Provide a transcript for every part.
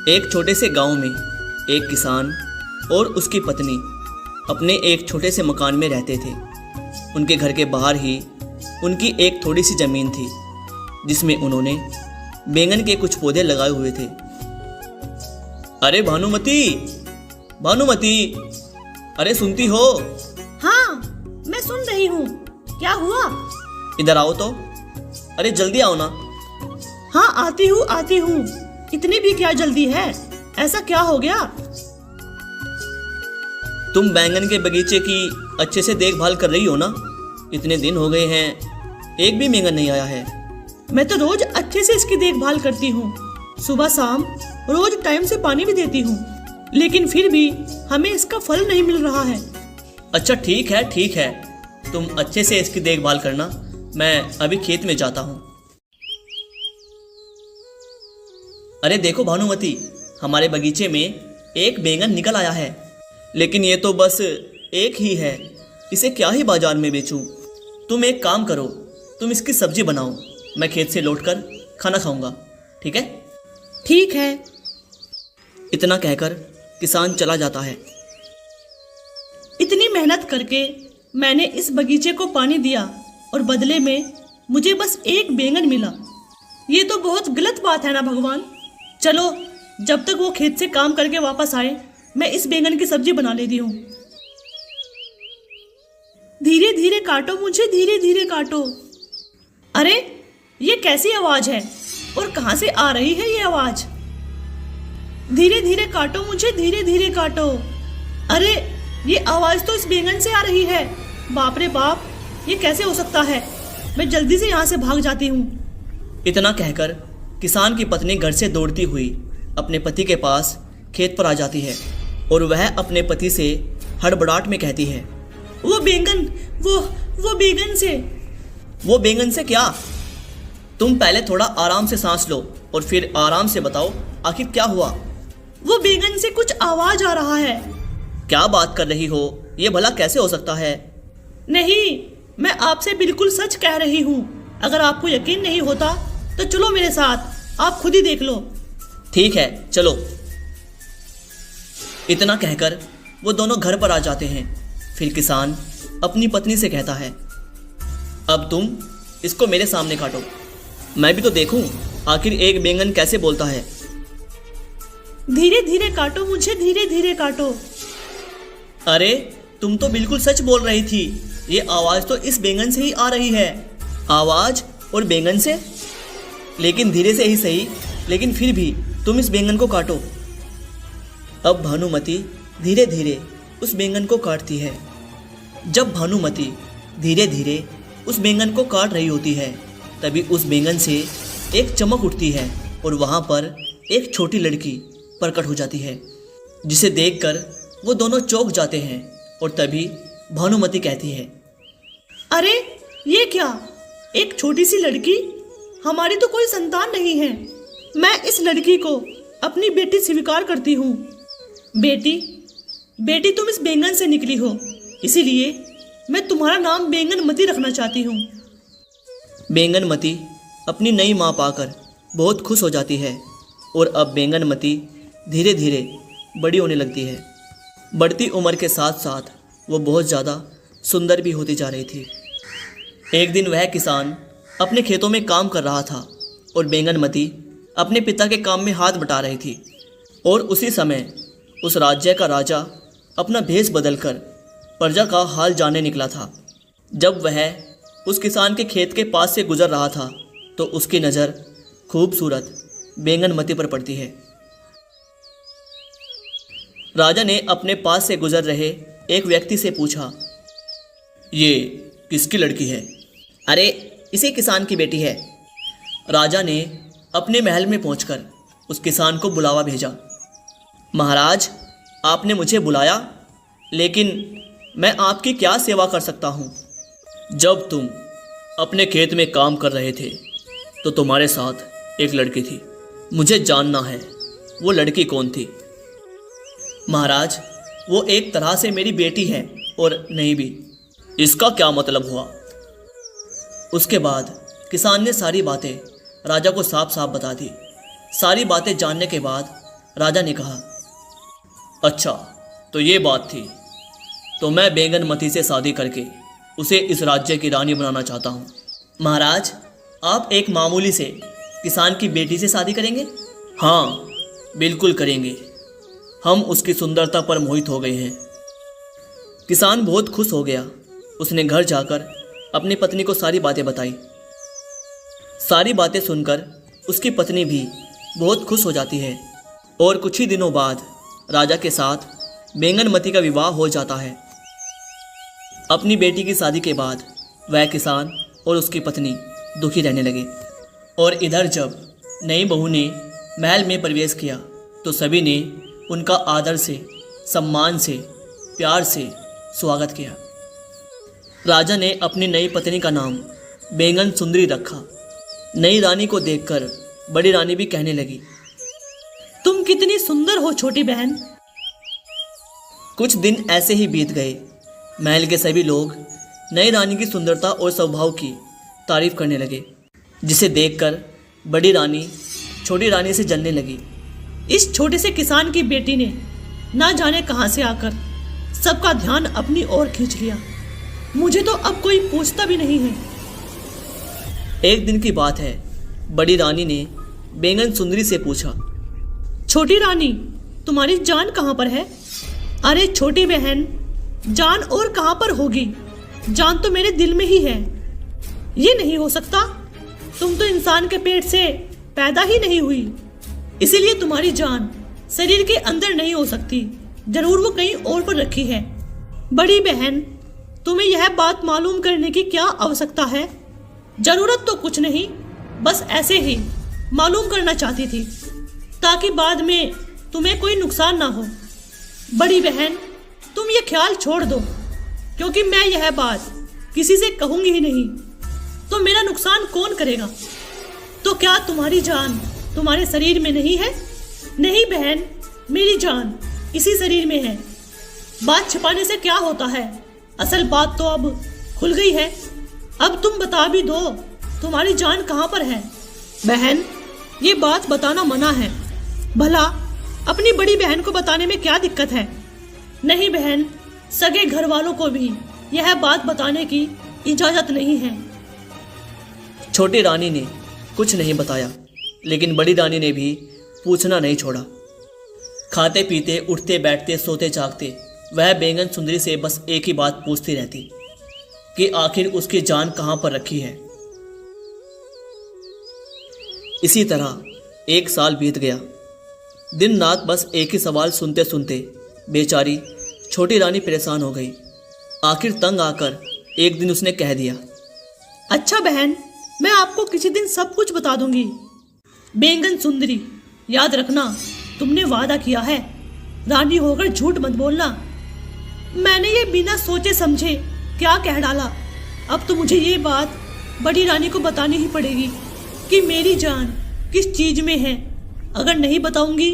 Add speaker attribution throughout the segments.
Speaker 1: एक छोटे से गांव में एक किसान और उसकी पत्नी अपने एक छोटे से मकान में रहते थे। उनके घर के बाहर ही उनकी एक थोड़ी सी ज़मीन थी जिसमें उन्होंने बैंगन के कुछ पौधे लगाए हुए थे। अरे भानुमती, भानुमती, अरे सुनती हो?
Speaker 2: हाँ, मैं सुन रही हूँ। क्या हुआ?
Speaker 1: इधर आओ तो। अरे जल्दी आओ ना।
Speaker 2: हाँ, आती हूँ आती हूँ। इतनी भी क्या जल्दी है? ऐसा क्या हो गया?
Speaker 1: तुम बैंगन के बगीचे की अच्छे से देखभाल कर रही हो ना? इतने दिन हो गए हैं, एक भी बैंगन नहीं आया है।
Speaker 2: मैं तो रोज अच्छे से इसकी देखभाल करती हूँ, सुबह शाम रोज टाइम से पानी भी देती हूँ, लेकिन फिर भी हमें इसका फल नहीं मिल रहा है।
Speaker 1: अच्छा ठीक है ठीक है, तुम अच्छे से इसकी देखभाल करना, मैं अभी खेत में जाता हूँ। अरे देखो भानुमती, हमारे बगीचे में एक बैंगन निकल आया है, लेकिन ये तो बस एक ही है, इसे क्या ही बाजार में बेचूं। तुम एक काम करो, तुम इसकी सब्जी बनाओ, मैं खेत से लौटकर खाना खाऊंगा, ठीक है?
Speaker 2: ठीक है।
Speaker 1: इतना कहकर किसान चला जाता है।
Speaker 2: इतनी मेहनत करके मैंने इस बगीचे को पानी दिया और बदले में मुझे बस एक बैंगन मिला। ये तो बहुत गलत बात है ना भगवान। चलो, जब तक वो खेत से काम करके वापस आए, मैं इस बैंगन की सब्जी बना लेती हूँ। धीरे धीरे काटो मुझे, धीरे धीरे काटो। अरे ये कैसी आवाज है और कहाँ से आ रही है ये आवाज? धीरे धीरे काटो मुझे, धीरे धीरे काटो। अरे ये आवाज तो इस बैंगन से आ रही है। बाप रे बाप, ये कैसे हो सकता है? मैं जल्दी से यहाँ से भाग जाती हूँ।
Speaker 1: इतना कहकर किसान की पत्नी घर से दौड़ती हुई अपने पति के पास खेत पर आ जाती है और वह अपने पति से हड़बड़ाहट में कहती है,
Speaker 2: वो बैंगन, वो बैंगन से।
Speaker 1: वो बैंगन से क्या? तुम पहले थोड़ा आराम से सांस लो और फिर आराम से बताओ आखिर क्या हुआ।
Speaker 2: वो बैंगन से कुछ आवाज आ रहा है।
Speaker 1: क्या बात कर रही हो? ये भला कैसे हो सकता है?
Speaker 2: नहीं, मैं आपसे बिल्कुल सच कह रही हूँ। अगर आपको यकीन नहीं होता तो चलो मेरे साथ, आप खुद ही देख लो।
Speaker 1: ठीक है चलो। इतना कहकर वो दोनों घर पर आ जाते हैं। फिर किसान अपनी पत्नी से कहता है, अब तुम इसको मेरे सामने काटो, मैं भी तो देखूं आखिर एक बैंगन कैसे बोलता है।
Speaker 2: धीरे धीरे काटो मुझे, धीरे धीरे काटो।
Speaker 1: अरे तुम तो बिल्कुल सच बोल रही थी, ये आवाज तो इस बैंगन से ही आ रही है। आवाज और बैंगन से? लेकिन धीरे से ही सही, लेकिन फिर भी तुम इस बैंगन को काटो। अब भानुमती धीरे धीरे उस बैंगन को काटती है। जब भानुमती धीरे धीरे उस बैंगन को काट रही होती है, तभी उस बैंगन से एक चमक उठती है और वहाँ पर एक छोटी लड़की प्रकट हो जाती है, जिसे देखकर वो दोनों चौंक जाते हैं। और तभी भानुमती कहती है,
Speaker 2: अरे ये क्या? एक छोटी सी लड़की? हमारी तो कोई संतान नहीं है। मैं इस लड़की को अपनी बेटी स्वीकार करती हूँ। बेटी तुम इस बैंगन से निकली हो, इसीलिए मैं तुम्हारा नाम बैंगनमती रखना चाहती हूँ।
Speaker 1: बैंगनमती अपनी नई माँ पाकर बहुत खुश हो जाती है और अब बैंगनमती धीरे धीरे बड़ी होने लगती है। बढ़ती उम्र के साथ साथ वो बहुत ज़्यादा सुंदर भी होती जा रही थी। एक दिन वह किसान अपने खेतों में काम कर रहा था और बैंगनमती अपने पिता के काम में हाथ बटा रही थी। और उसी समय उस राज्य का राजा अपना भेष बदलकर प्रजा का हाल जानने निकला था। जब वह उस किसान के खेत के पास से गुजर रहा था तो उसकी नज़र खूबसूरत बैंगनमती पर पड़ती है। राजा ने अपने पास से गुजर रहे एक व्यक्ति से पूछा, ये किसकी लड़की है? अरे इसी किसान की बेटी है। राजा ने अपने महल में पहुंचकर उस किसान को बुलावा भेजा। महाराज, आपने मुझे बुलाया, लेकिन मैं आपकी क्या सेवा कर सकता हूं? जब तुम अपने खेत में काम कर रहे थे तो तुम्हारे साथ एक लड़की थी। मुझे जानना है वो लड़की कौन थी? महाराज, वो एक तरह से मेरी बेटी है और नहीं भी। इसका क्या मतलब हुआ? उसके बाद किसान ने सारी बातें राजा को साफ साफ बता दी। सारी बातें जानने के बाद राजा ने कहा। अच्छा, तो ये बात थी। तो मैं बैंगनमती से शादी करके उसे इस राज्य की रानी बनाना चाहता हूँ। महाराज, आप एक मामूली से किसान की बेटी से शादी करेंगे? हाँ, बिल्कुल करेंगे। हम उसकी सुंदरता पर मोहित हो गए हैं। किसान बहुत खुश हो गया। उसने घर जाकर अपनी पत्नी को सारी बातें बताई। सारी बातें सुनकर उसकी पत्नी भी बहुत खुश हो जाती है और कुछ ही दिनों बाद राजा के साथ बैंगनमती का विवाह हो जाता है। अपनी बेटी की शादी के बाद वह किसान और उसकी पत्नी दुखी रहने लगे। और इधर जब नई बहू ने महल में प्रवेश किया तो सभी ने उनका आदर से, सम्मान से, प्यार से स्वागत किया। राजा ने अपनी नई पत्नी का नाम बैंगन सुंदरी रखा। नई रानी को देखकर बड़ी रानी भी कहने लगी,
Speaker 2: तुम कितनी सुंदर हो छोटी बहन।
Speaker 1: कुछ दिन ऐसे ही बीत गए। महल के सभी लोग नई रानी की सुंदरता और स्वभाव की तारीफ करने लगे, जिसे देखकर बड़ी रानी छोटी रानी से जलने लगी।
Speaker 2: इस छोटे से किसान की बेटी ने ना जाने कहां से आकर सबका ध्यान अपनी ओर खींच लिया। मुझे तो अब कोई पूछता भी नहीं है।
Speaker 1: एक दिन की बात है, बड़ी रानी ने बैंगन सुंदरी से पूछा,
Speaker 2: छोटी रानी, तुम्हारी जान कहाँ पर है? अरे छोटी बहन, जान और कहाँ पर होगी? जान तो मेरे दिल में ही है। ये नहीं हो सकता, तुम तो इंसान के पेट से पैदा ही नहीं हुई, इसीलिए तुम्हारी जान शरीर के अंदर नहीं हो सकती। जरूर वो कहीं और पर रखी है। बड़ी बहन, तुम्हें यह बात मालूम करने की क्या आवश्यकता है? जरूरत तो कुछ नहीं, बस ऐसे ही मालूम करना चाहती थी ताकि बाद में तुम्हें कोई नुकसान ना हो। बड़ी बहन, तुम ये ख्याल छोड़ दो, क्योंकि मैं यह बात किसी से कहूंगी ही नहीं, तो मेरा नुकसान कौन करेगा? तो क्या तुम्हारी जान तुम्हारे शरीर में नहीं है? नहीं बहन, मेरी जान इसी शरीर में है। बात छिपाने से क्या होता है? असल बात तो अब खुल गई है। अब तुम बता भी दो, तुम्हारी जान कहाँ पर है? बहन, ये बात बताना मना है। भला अपनी बड़ी बहन को बताने में क्या दिक्कत है? नहीं बहन, सगे घर वालों को भी यह बात बताने की इजाजत नहीं है।
Speaker 1: छोटी रानी ने कुछ नहीं बताया, लेकिन बड़ी रानी ने भी पूछना नहीं छोड़ा। खाते पीते, उठते बैठते, सोते जागते वह बैंगन सुंदरी से बस एक ही बात पूछती रहती कि आखिर उसकी जान कहाँ पर रखी है। इसी तरह एक साल बीत गया। दिन रात बस एक ही सवाल सुनते सुनते बेचारी छोटी रानी परेशान हो गई। आखिर तंग आकर एक दिन उसने कह दिया,
Speaker 2: अच्छा बहन, मैं आपको किसी दिन सब कुछ बता दूंगी। बैंगन सुंदरी, याद रखना, तुमने वादा किया है, रानी होकर झूठ मत बोलना। मैंने ये बिना सोचे समझे क्या कह डाला। अब तो मुझे ये बात बड़ी रानी को बतानी ही पड़ेगी कि मेरी जान किस चीज में है। अगर नहीं बताऊंगी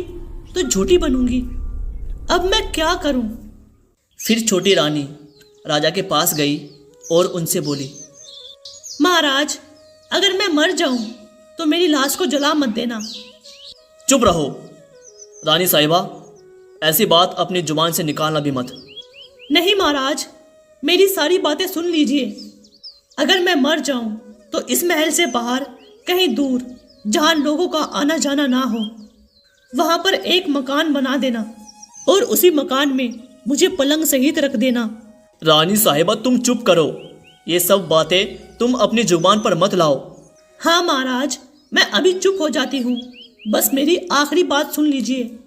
Speaker 2: तो झूठी बनूंगी। अब मैं क्या करूं?
Speaker 1: फिर छोटी रानी राजा के पास गई और उनसे बोली,
Speaker 2: महाराज, अगर मैं मर जाऊं तो मेरी लाश को जला मत देना।
Speaker 1: चुप रहो रानी साहिबा, ऐसी बात अपनी जुबान से निकालना भी मत।
Speaker 2: नहीं महाराज, मेरी सारी बातें सुन लीजिए। अगर मैं मर जाऊं तो इस महल से बाहर कहीं दूर, जहां लोगों का आना जाना ना हो, वहां पर एक मकान बना देना और उसी मकान में मुझे पलंग सहित रख देना।
Speaker 1: रानी साहिबा, तुम चुप करो। ये सब बातें तुम अपनी जुबान पर मत लाओ।
Speaker 2: हाँ महाराज, मैं अभी चुप हो जाती हूँ, बस मेरी आखिरी बात सुन लीजिए।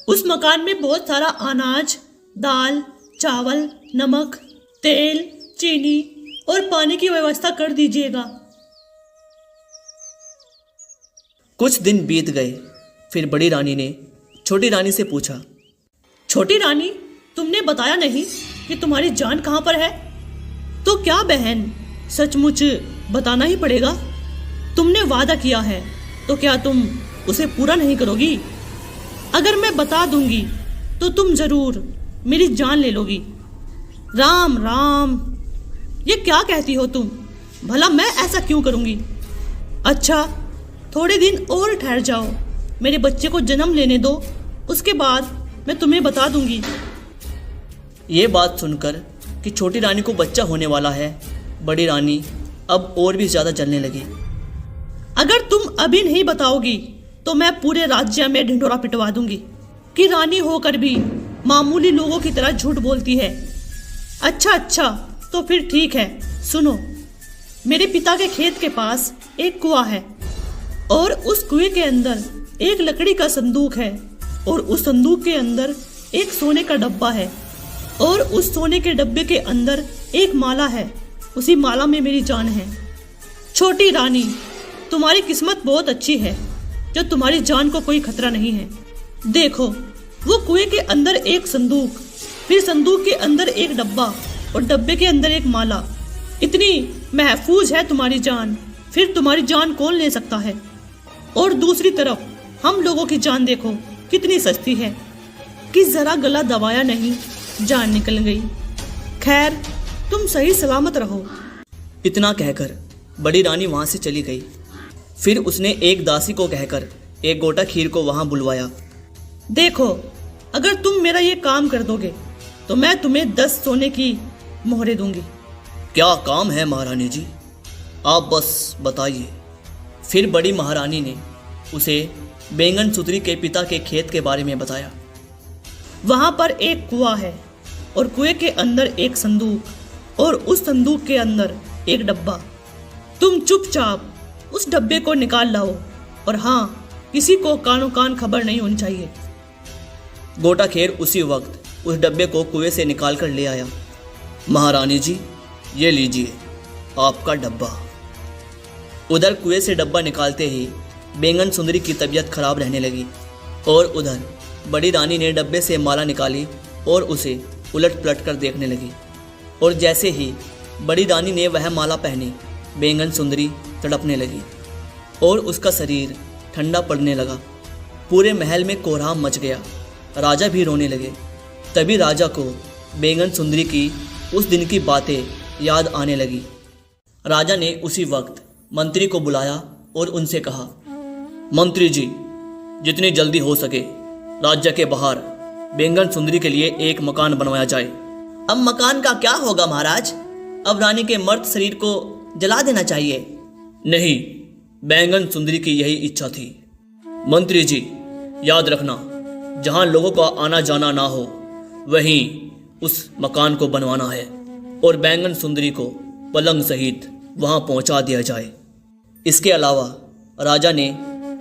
Speaker 2: उस मकान में बहुत सारा अनाज, दाल, चावल, नमक, तेल, चीनी और पानी की व्यवस्था कर दीजिएगा।
Speaker 1: कुछ दिन बीत गए। फिर बड़ी रानी ने छोटी रानी से पूछा,
Speaker 2: छोटी रानी, तुमने बताया नहीं कि तुम्हारी जान कहाँ पर है? तो क्या बहन, सचमुच बताना ही पड़ेगा? तुमने वादा किया है तो क्या तुम उसे पूरा नहीं करोगी? अगर मैं बता दूंगी तो तुम जरूर मेरी जान ले लोगी। राम राम, ये क्या कहती हो तुम? भला मैं ऐसा क्यों करूंगी? अच्छा, थोड़े दिन और ठहर जाओ, मेरे बच्चे को जन्म लेने दो, उसके बाद मैं तुम्हें बता दूंगी।
Speaker 1: ये बात सुनकर कि छोटी रानी को बच्चा होने वाला है, बड़ी रानी अब और भी ज़्यादा जलने लगी।
Speaker 2: अगर तुम अभी नहीं बताओगी तो मैं पूरे राज्य में ढिंढोरा पिटवा दूंगी कि रानी होकर भी मामूली लोगों की तरह झूठ बोलती है। अच्छा, तो फिर ठीक है, सुनो। मेरे पिता के खेत के पास एक कुआं है और उस कुएं के अंदर एक लकड़ी का संदूक है और उस संदूक के अंदर एक सोने का डब्बा है और उस सोने के डब्बे के अंदर एक माला है। उसी माला में मेरी जान है। छोटी रानी, तुम्हारी किस्मत बहुत अच्छी है जो तुम्हारी जान को कोई खतरा नहीं है। देखो, वो कुएं के अंदर एक संदूक, फिर संदूक के अंदर एक डब्बा और डब्बे के अंदर एक माला। इतनी महफूज है तुम्हारी जान, फिर तुम्हारी जान कौन ले सकता है। और दूसरी तरफ हम लोगों की जान देखो कितनी सस्ती है कि जरा गला दबाया नहीं, जान निकल गई। खैर, तुम सही सलामत रहो।
Speaker 1: इतना कहकर बड़ी रानी वहाँ से चली गई। फिर उसने एक दासी को कहकर एक गोटा खीर को वहाँ बुलवाया।
Speaker 2: देखो, अगर तुम मेरा ये काम कर दोगे तो मैं तुम्हें 10 सोने की मोहरें दूंगी।
Speaker 1: क्या काम है महारानी जी, आप बस बताइए। फिर बड़ी महारानी ने उसे बैंगन सुतरी के पिता के खेत के बारे में बताया।
Speaker 2: वहां पर एक कुआं है और कुएं के अंदर एक संदूक और उस संदूक के अंदर एक डब्बा। तुम चुपचाप उस डब्बे को निकाल लाओ और हाँ, किसी को कानो कान खबर नहीं होनी चाहिए।
Speaker 1: गोटा खेर उसी वक्त उस डब्बे को कुएं से निकाल कर ले आया। महारानी जी, ये लीजिए आपका डब्बा। उधर कुएं से डब्बा निकालते ही बैंगन सुंदरी की तबीयत खराब रहने लगी और उधर बड़ी रानी ने डब्बे से माला निकाली और उसे उलट पलट कर देखने लगी। और जैसे ही बड़ी रानी ने वह माला पहनी, बैंगन सुंदरी तड़पने लगी और उसका शरीर ठंडा पड़ने लगा। पूरे महल में कोहराम मच गया। राजा भी रोने लगे। तभी राजा को बैंगन सुंदरी की उस दिन की बातें याद आने लगी। राजा ने उसी वक्त मंत्री को बुलाया और उनसे कहा, मंत्री जी, जितनी जल्दी हो सके राज्य के बाहर बैंगन सुंदरी के लिए एक मकान बनवाया जाए। अब मकान का क्या होगा महाराज? अब रानी के मर्त शरीर को जला देना चाहिए। नहीं, बैंगन सुंदरी की यही इच्छा थी। मंत्री जी, याद रखना, जहां लोगों का आना जाना ना हो वहीं उस मकान को बनवाना है और बैंगन सुंदरी को पलंग सहित वहां पहुंचा दिया जाए। इसके अलावा राजा ने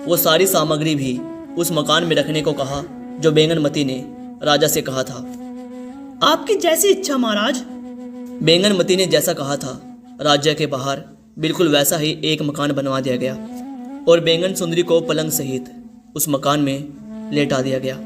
Speaker 1: वो सारी सामग्री भी उस मकान में रखने को कहा जो बैंगनमती ने राजा से कहा था।
Speaker 2: आपकी जैसी इच्छा महाराज।
Speaker 1: बैंगनमती ने जैसा कहा था, राज्य के बाहर बिल्कुल वैसा ही एक मकान बनवा दिया गया और बैंगन सुंदरी को पलंग सहित उस मकान में लेटा दिया गया।